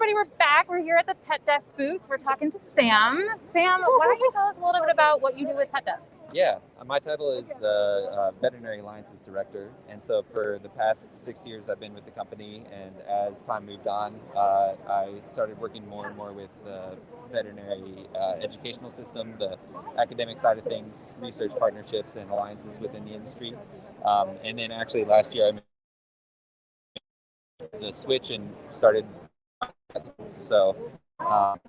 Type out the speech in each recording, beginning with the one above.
everybody, we're back. We're here at the PetDesk booth. We're talking to Sam. Sam, why don't you tell us a little bit about what you do with PetDesk? Yeah, my title is the Veterinary Alliances Director, and so for the past 6 years I've been with the company, and as time moved on, I started working more and more with the veterinary educational system, the academic side of things, research partnerships and alliances within the industry. And then actually last year I made the switch and started. So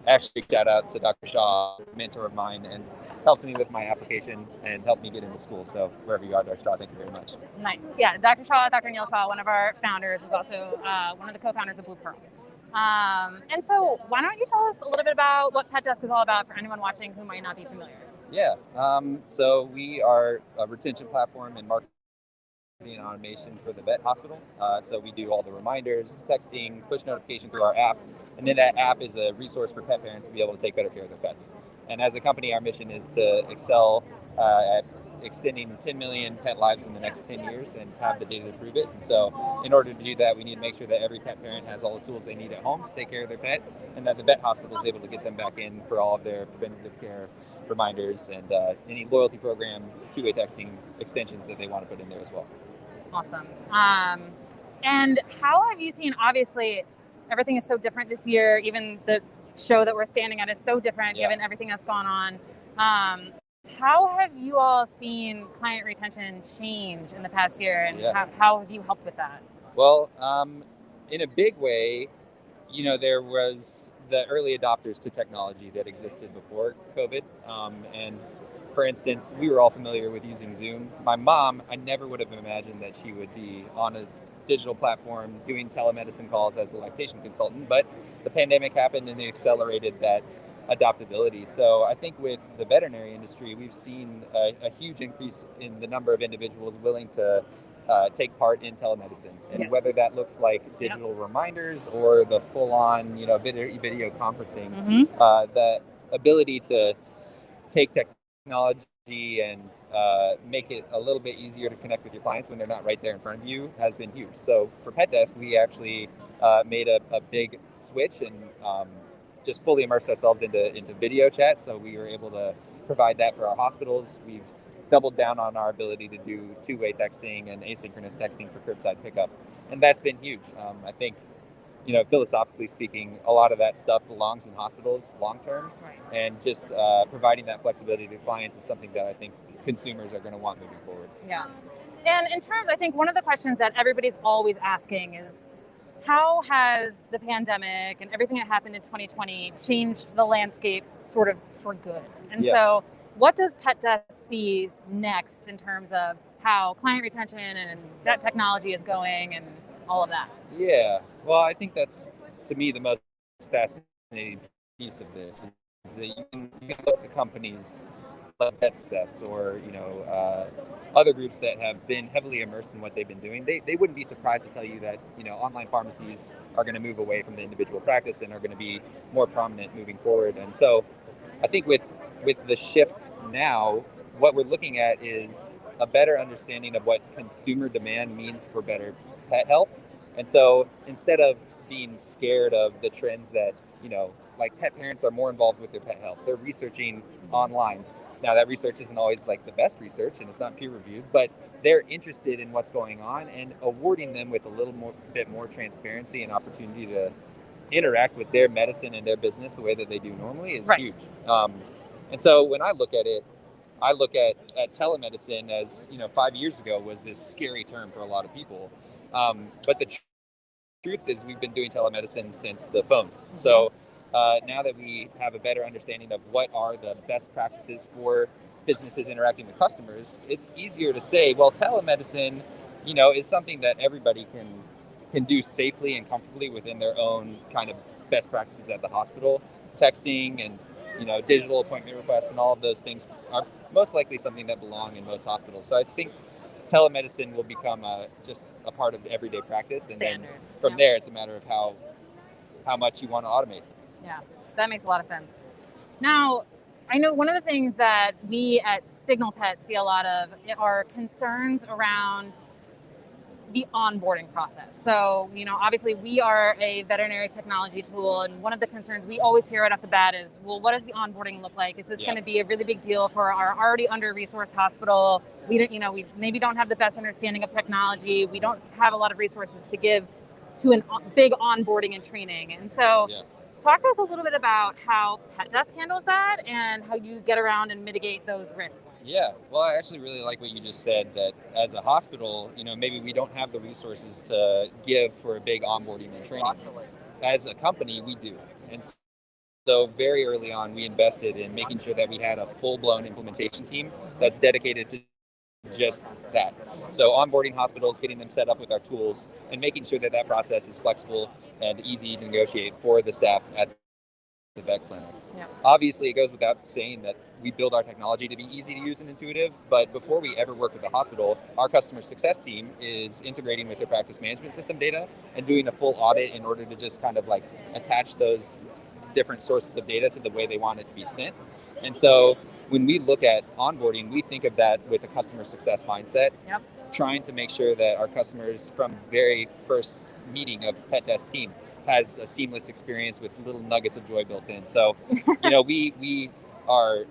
actually shout out to Dr. Shaw, a mentor of mine, and helped me with my application and helped me get into school. So wherever you are, Dr. Shaw, thank you very much. Nice. Yeah, Dr. Shaw, Dr. Neil Shaw, one of our founders, was also one of the co-founders of Blue Pearl. And so why don't you tell us a little bit about what PetDesk is all about for anyone watching who might not be familiar? Yeah, so we are a retention platform and marketing and automation for the vet hospital. So we do all the reminders, texting, push notification through our app. And then that app is a resource for pet parents to be able to take better care of their pets. And as a company, our mission is to excel at extending 10 million pet lives in the next 10 years and have the data to prove it. And so in order to do that, we need to make sure that every pet parent has all the tools they need at home to take care of their pet, and that the vet hospital is able to get them back in for all of their preventative care reminders and any loyalty program, two-way texting extensions that they want to put in there as well. Awesome. And how have you seen, obviously, everything is so different this year. Even the show that we're standing at is so different given everything that's gone on. How have you all seen client retention change in the past year, and how have you helped with that? Well, in a big way, there was the early adopters to technology that existed before COVID. And for instance, we were all familiar with using Zoom. My mom, I never would have imagined that she would be on a digital platform doing telemedicine calls as a lactation consultant, but the pandemic happened and it accelerated that adaptability. So I think with the veterinary industry, we've seen a huge increase in the number of individuals willing to take part in telemedicine, and whether that looks like digital reminders or the full-on, video conferencing, the ability to take technology and make it a little bit easier to connect with your clients when they're not right there in front of you has been huge. So for PetDesk, we actually made a big switch and just fully immersed ourselves into video chat. So we were able to provide that for our hospitals. We've doubled down on our ability to do two-way texting and asynchronous texting for curbside pickup. And that's been huge. I think, philosophically speaking, a lot of that stuff belongs in hospitals long-term. Right. And just providing that flexibility to clients is something that I think consumers are going to want moving forward. Yeah. And in terms, I think one of the questions that everybody's always asking is, how has the pandemic and everything that happened in 2020 changed the landscape sort of for good? And so what does PetDesk see next in terms of how client retention and that technology is going and all of that? Yeah, well, I think that's, to me, the most fascinating piece of this is that you can look to companies like Pet Success or other groups that have been heavily immersed in what they've been doing. They wouldn't be surprised to tell you that online pharmacies are going to move away from the individual practice and are going to be more prominent moving forward. And so I think with the shift now, what we're looking at is a better understanding of what consumer demand means for better pet health. And so instead of being scared of the trends that, like pet parents are more involved with their pet health, they're researching online. Now that research isn't always like the best research and it's not peer reviewed, but they're interested in what's going on, and awarding them with a little bit more transparency and opportunity to interact with their medicine and their business the way that they do normally is huge. And so when I look at it, I look at telemedicine as, 5 years ago was this scary term for a lot of people. But the truth is we've been doing telemedicine since the phone. So now that we have a better understanding of what are the best practices for businesses interacting with customers, it's easier to say, well, telemedicine, is something that everybody can do safely and comfortably within their own kind of best practices at the hospital. Texting and digital appointment requests and all of those things are most likely something that belong in most hospitals. So I think telemedicine will become just a part of everyday practice. Standard. And then from there, it's a matter of how much you want to automate. Yeah, that makes a lot of sense. Now, I know one of the things that we at Signal Pet see a lot of are concerns around the onboarding process. So, obviously we are a veterinary technology tool, and one of the concerns we always hear right off the bat is, well, what does the onboarding look like? Is this going to be a really big deal for our already under-resourced hospital? We don't, we maybe don't have the best understanding of technology. We don't have a lot of resources to give to a big onboarding and training. And so talk to us a little bit about how PetDesk handles that and how you get around and mitigate those risks. Yeah, well, I actually really like what you just said, that as a hospital, maybe we don't have the resources to give for a big onboarding and training. As a company, we do. And so very early on, we invested in making sure that we had a full-blown implementation team that's dedicated to just that. So onboarding hospitals, getting them set up with our tools, and making sure that that process is flexible and easy to negotiate for the staff at the vet clinic. Obviously, it goes without saying that we build our technology to be easy to use and intuitive, but before we ever work with the hospital, our customer success team is integrating with their practice management system data and doing a full audit in order to just kind of like attach those different sources of data to the way they want it to be sent. And so when we look at onboarding, we think of that with a customer success mindset, trying to make sure that our customers from very first meeting of PetDesk team has a seamless experience with little nuggets of joy built in. So, we are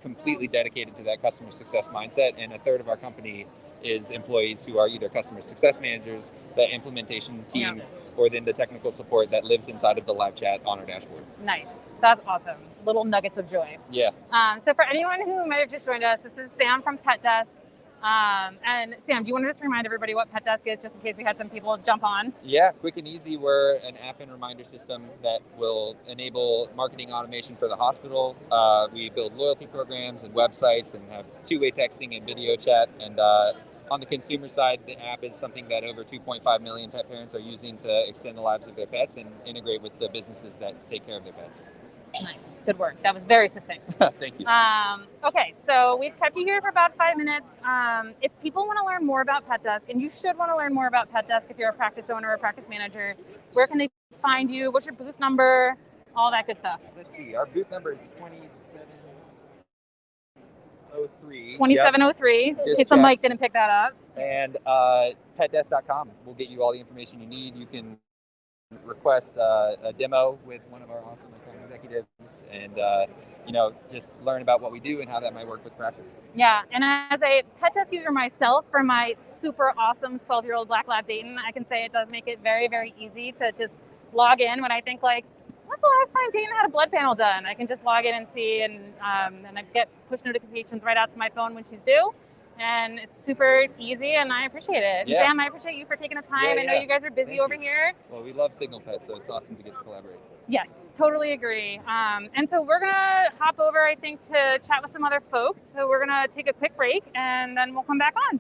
completely dedicated to that customer success mindset, and a third of our company is employees who are either customer success managers, the implementation team, or then the technical support that lives inside of the live chat on our dashboard. Nice. That's awesome. Little nuggets of joy. Yeah. So for anyone who might have just joined us, this is Sam from PetDesk. And Sam, do you want to just remind everybody what PetDesk is, just in case we had some people jump on? Yeah, quick and easy. We're an app and reminder system that will enable marketing automation for the hospital. We build loyalty programs and websites and have two-way texting and video chat. And on the consumer side, the app is something that over 2.5 million pet parents are using to extend the lives of their pets and integrate with the businesses that take care of their pets. Nice. Good work. That was very succinct. Thank you. Okay, so we've kept you here for about 5 minutes. If people want to learn more about PetDesk, and you should want to learn more about PetDesk if you're a practice owner or a practice manager, where can they find you? What's your booth number? All that good stuff. Let's see. Our booth number is 2703. 2703. In case the mic didn't pick that up. And petdesk.com will get you all the information you need. You can request a demo with one of our awesome account executives and just learn about what we do and how that might work with practice. Yeah, and as a PetDesk user myself for my super awesome 12-year-old Black Lab Dayton, I can say it does make it very, very easy to just log in when I think like, when's the last time Dayton had a blood panel done? I can just log in and see, and I get push notifications right out to my phone when she's due. And it's super easy, and I appreciate it. Yeah. Sam, I appreciate you for taking the time. I know you guys are busy over here. Well, we love Signal Pet, so it's awesome to get to collaborate. Yes, totally agree. And so we're going to hop over, I think, to chat with some other folks. So we're going to take a quick break, and then we'll come back on.